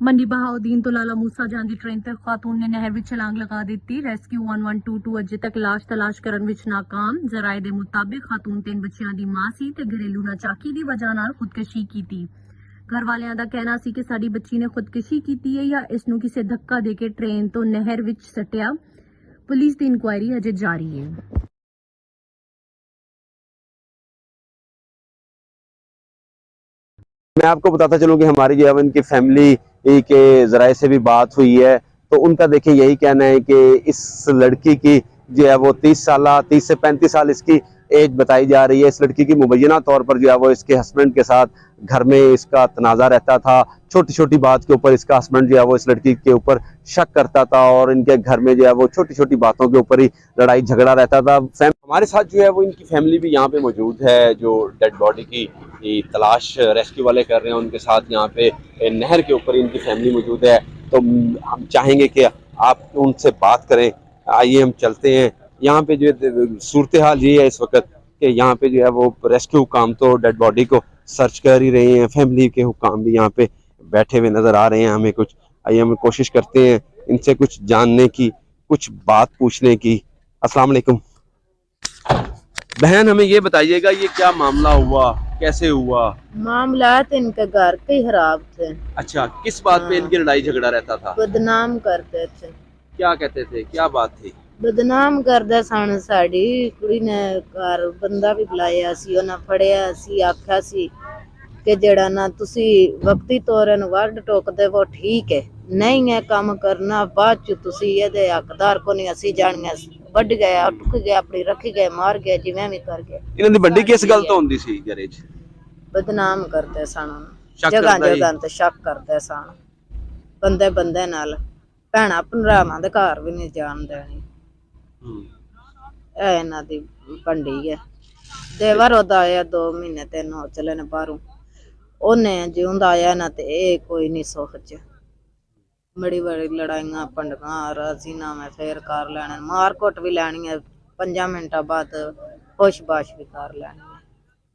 मंडी बहाउद्दीन तो लाला मूसा ਜਾਂਦੀ ट्रेन ਤੇ ਖਾਤੂਨ ਨੇ ਨਹਿਰ ਵਿੱਚ ਛਲਾਂਗ ਲਗਾ ਦਿੱਤੀ। ਰੈਸਕਿਊ 1122 ਅਜੇ ਤੱਕ ਲਾਸ਼ ਤਲਾਸ਼ ਕਰਨ ਵਿੱਚ ਨਾਕਾਮ। ਜ਼ਰਾਏ ਦੇ ਮੁਤਾਬਿਕ ਖਾਤੂਨ 3 ਬੱਚਿਆਂ ਦੀ ਮਾਂ ਸੀ ਤੇ ਘਰੇਲੂ ਨਾਚਾਕੀ ਦੀ ਵਜ੍ਹਾ ਨਾਲ ਖੁਦਕੁਸ਼ੀ ਕੀਤੀ। घर वालियां दा कहना सी कि साडी बच्ची ने खुदकुशी की है या इसनू किसी धक्का देके ट्रेन तो नहर विच सटिया। पुलिस की इंक्वायरी अजे जारी है। मैं आपको बताता चलूं कि हमारी जो है इनकी फैमिली के जराए से भी बात हुई है तो उनका देखिए यही कहना है कि इस लड़की की जो है वो 30 से 35 साल इसकी एज बताई जा रही है। इस लड़की की मुबैना तौर पर जो है वो इसके हस्बैंड के साथ घर में इसका तनाज़ा रहता था। छोटी छोटी बात के ऊपर इसका हस्बैंड जो है वो इस लड़की के ऊपर शक करता था और इनके घर में जो है वो छोटी छोटी बातों के ऊपर ही लड़ाई झगड़ा रहता था। हमारे साथ जो है वो इनकी फैमिली भी यहाँ पे मौजूद है जो डेड बॉडी की तलाश रेस्क्यू वाले कर रहे हैं। उनके साथ यहाँ पे नहर के ऊपर इनकी फैमिली मौजूद है तो हम चाहेंगे कि आप उनसे बात करें। आइए हम चलते हैं। यहाँ पे जो सूरत हाल ये है इस वक्त कि यहाँ पे जो है वो रेस्क्यू हुकाम तो डेड बॉडी को सर्च कर ही रहे हैं। फैमिली के हुकाम भी यहाँ पे बैठे हुए नज़र आ रहे हैं हमें कुछ। आइए हम कोशिश करते हैं इनसे कुछ जानने की, कुछ बात पूछने की। अस्सलाम वालेकुम बहन, हमें ये बताइएगा ये क्या मामला हुआ, कैसे हुआ? मामला तो इनके घर के ही खराब थे। अच्छा, किस बात पे इनकी लड़ाई झगड़ा रहता था? बदनाम करते थे। क्या कहते थे, क्या बात थी? बदनाम करदे सन। साड़ी कुड़ी ने घर बंदा भी बुलाया सी, उन्हें फड़िया सी, आख्या सी कि जेड़ा ना तुसी वक्ती तौर न वर्ड टोकदे वो ठीक है, नहीं है काम करना बाद च तुसी ये हकदार को नहीं असी जानिया ਵੱਢ गया, टुक गया, अपनी रखी गए, मार गया, जिवें भी कर गए। इन्हां दी बड़ी किस गल तो हुंदी सी घरे च? बदनाम करते सन, जगह जगह ते शक करते सन। बंदे बंदे नाल भैणा भरावां दे घर भी नहीं जान देनी। इन्हां दी भंडी है। देवर ओदा आया 2 महीने 3 हो चले ने बाहरों, ओने जिउंदा आया ना ते कोई नहीं सोच। बड़ी बड़ी लड़ाइयां पंडगा राजीना में फिर कर लेने, मारकुट भी लैनी है, 5 मिनट बाद होशबाश भी कर लेनी है।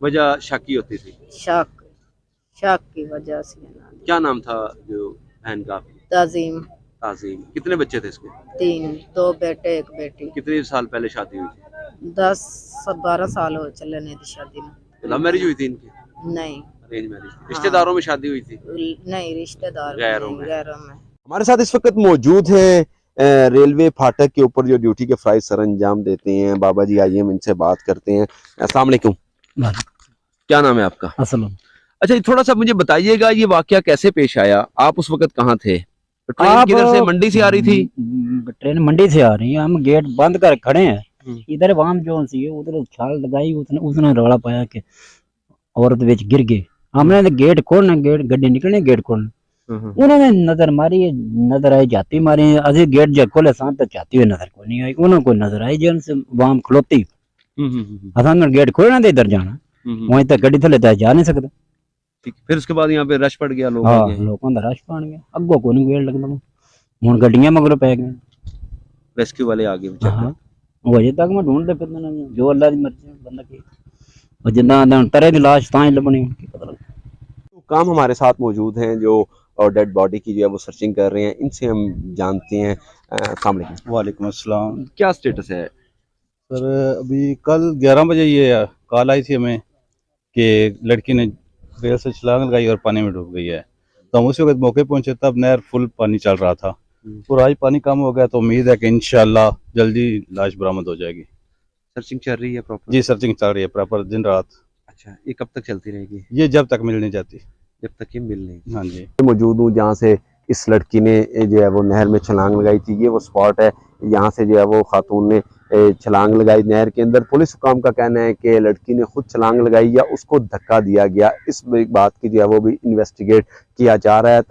वजह शक ही होती थी? शक की वजह से। क्या नाम था जो बहन का? ताजीम। ताजीम। कितने बच्चे थे इसके? 3, 2 बेटे 1 बेटी। कितने साल पहले शादी हुई थी? 10-12 साल हो चले ने शादी में। लव मैरिज हुई थी इनकी? नहीं, अरेंज मैरिज। रिश्तेदारों में शादी हुई थी? नहीं, रिश्तेदार गैरों में। हमारे साथ इस वक्त मौजूद है रेलवे फाटक के ऊपर जो ड्यूटी के फराइज सर अंजाम देते हैं बाबा जी। आइए हम इनसे बात करते हैं। अस्सलाम वालेकुम। क्या नाम है आपका? असलम। अच्छा, थोड़ा सा मुझे बताइएगा ये वाकया कैसे पेश आया? आप उस वक्त कहाँ थे? ट्रेन किधर से? मंडी से आ रही थी? ट्रेन मंडी से आ रही है। हम गेट बंद कर खड़े हैं। इधर वाम जो सी उधर छाल लगाई, उसने रौला पाया कि औरत विच गिर गई। हमने गेट खोलना, गेट गड्डी निकलने, गेट खोलना, उन्होंने नजर मारी, नजर आई जाती मारी। अभी गेट जो खोले साथ तो जाती हुई नजर को नहीं आई, उन्होंने कोई नजर आई जन से वाम खलोती। असां गेट खोलना तो इधर जाना, वहीं तक गड्डी थले जा नहीं सकता। फिर उसके बाद यहाँ पे रश पड़ गया, लोग लोगों का रश पड़ गया। अगो को नहीं गेट लगता, हुन गड्डियां मगरों पै गई। रेस्क्यू वाले आ गए। वो अजे तक मैं ढूंढते फिरना, जो अल्लाह की मर्जी बंदा की और जिंदा तरह की लाश तां लबनी। काम हमारे साथ मौजूद हैं जो और डेड बॉडी की जो है वो सर्चिंग कर रहे हैं। इनसे हम जानते हैं। अस्सलाम वालेकुम। वालेकुम अस्सलाम। क्या स्टेटस है सर? अभी कल 11 बजे ये कॉल आई थी हमें कि लड़की ने रेल से छलांग लगाई और पानी में डूब गई है। तो हम उसी वक्त मौके पहुंचे, तब नहर फुल पानी चल रहा था और आज पानी कम हो गया तो उम्मीद है कि इंशाल्लाह जल्दी लाश बरामद हो जाएगी। सर्चिंग चल रही है प्रॉपर? जी, सर्चिंग चल रही है प्रॉपर दिन रात। अच्छा, ये कब तक चलती रहेगी? ये जब तक मिल नहीं जाती। जब तक ये मिल नहीं। हाँ जी। मौजूद हूँ जहाँ से इस लड़की ने जो है वो नहर में छलांग लगाई थी। ये वो स्पॉट है, यहाँ से जो है वो खातून ने छलांग लगाई नहर के अंदर। पुलिस हुकाम का कहना है कि लड़की ने खुद छलांग लगाई या उसको धक्का दिया गया। इस बात की जो है वो भी इन्वेस्टिगेट किया जा रहा है।